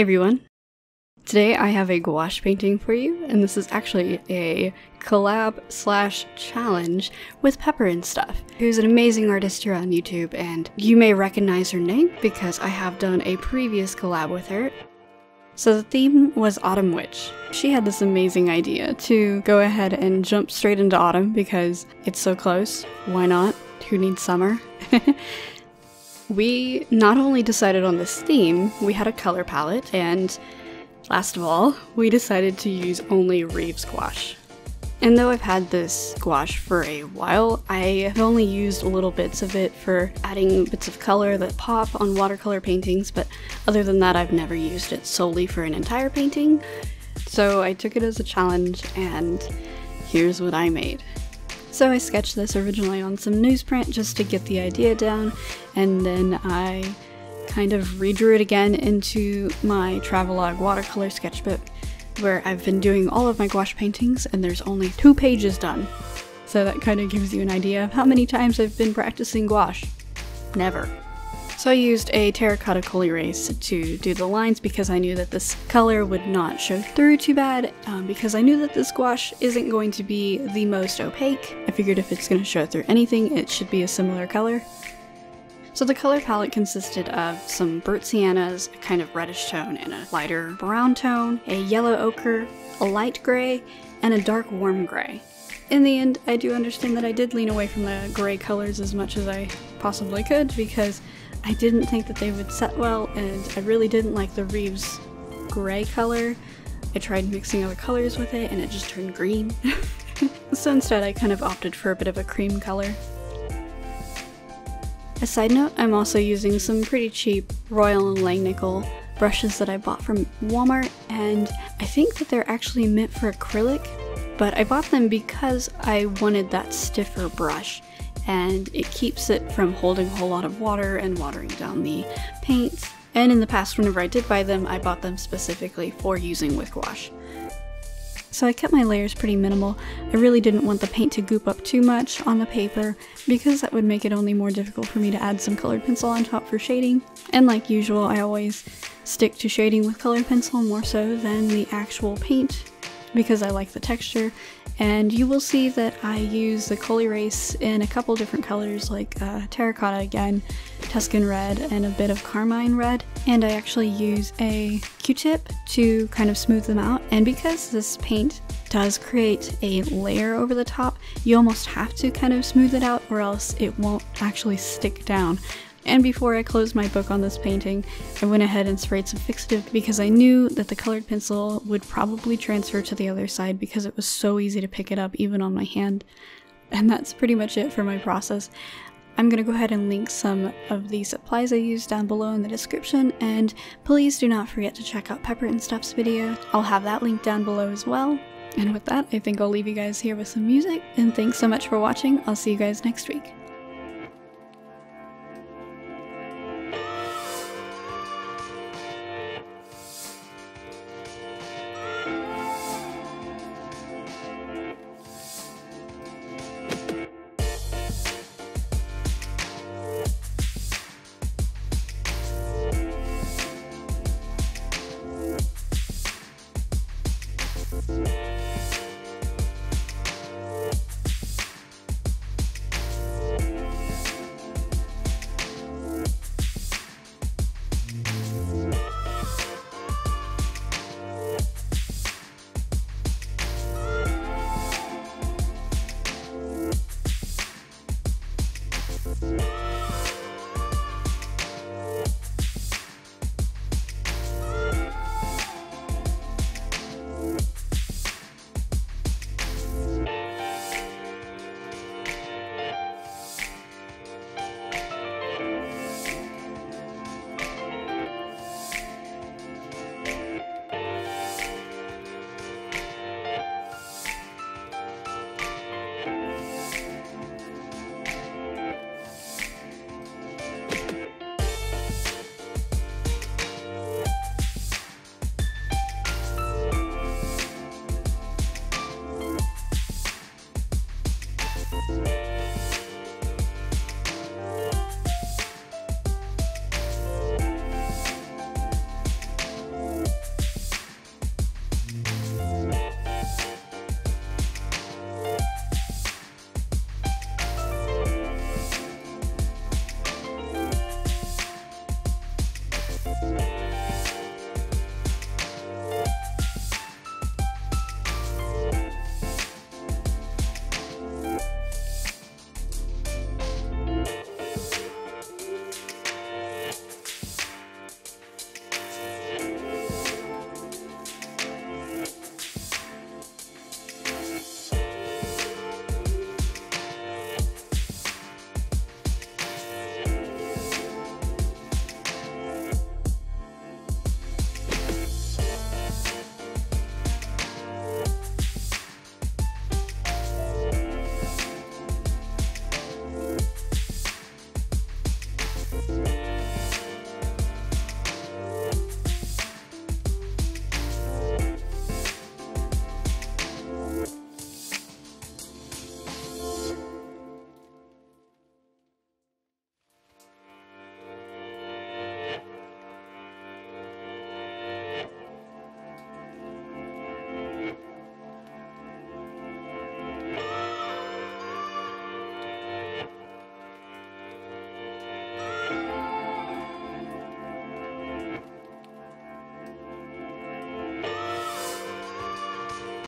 Hey everyone! Today I have a gouache painting for you, and this is actually a collab/challenge with Pepperandstuff, who's an amazing artist here on YouTube, and you may recognize her name because I have done a previous collab with her. So the theme was Autumn Witch. She had this amazing idea to go ahead and jump straight into autumn because it's so close. Why not? Who needs summer? We not only decided on this theme, we had a color palette, and last of all, we decided to use only Reeves gouache. And though I've had this gouache for a while, I have only used little bits of it for adding bits of color that pop on watercolor paintings, but other than that I've never used it solely for an entire painting. So I took it as a challenge, and here's what I made. So I sketched this originally on some newsprint just to get the idea down, and then I kind of redrew it again into my Travelogue watercolor sketchbook, where I've been doing all of my gouache paintings, and there's only 2 pages done. So that kind of gives you an idea of how many times I've been practicing gouache. Never. So I used a terracotta coal erase to do the lines because I knew that this color would not show through too bad, because I knew that this gouache isn't going to be the most opaque. I figured if it's going to show through anything, it should be a similar color. So the color palette consisted of some burnt siennas, a kind of reddish tone, and a lighter brown tone, a yellow ochre, a light gray, and a dark warm gray. In the end, I do understand that I did lean away from the gray colors as much as I possibly could because I didn't think that they would set well, and I really didn't like the Reeves gray color. I tried mixing other colors with it and it just turned green. So instead I kind of opted for a bit of a cream color. A side note, I'm also using some pretty cheap Royal and Langnickel brushes that I bought from Walmart, and I think that they're actually meant for acrylic, but I bought them because I wanted that stiffer brush, and it keeps it from holding a whole lot of water and watering down the paint. And in the past, whenever I did buy them, I bought them specifically for using with gouache. So I kept my layers pretty minimal. I really didn't want the paint to goop up too much on the paper because that would make it only more difficult for me to add some colored pencil on top for shading. And like usual, I always stick to shading with colored pencil more so than the actual paint because I like the texture. And you will see that I use the coal erase in a couple different colors, like terracotta again, Tuscan red, and a bit of carmine red. And I actually use a Q-tip to kind of smooth them out. And because this paint does create a layer over the top, you almost have to kind of smooth it out or else it won't actually stick down. And before I closed my book on this painting, I went ahead and sprayed some fixative because I knew that the colored pencil would probably transfer to the other side because it was so easy to pick it up even on my hand. And that's pretty much it for my process. I'm gonna go ahead and link some of the supplies I used down below in the description, and please do not forget to check out Pepperandstuff's video. I'll have that link down below as well. And with that, I think I'll leave you guys here with some music, and thanks so much for watching. I'll see you guys next week.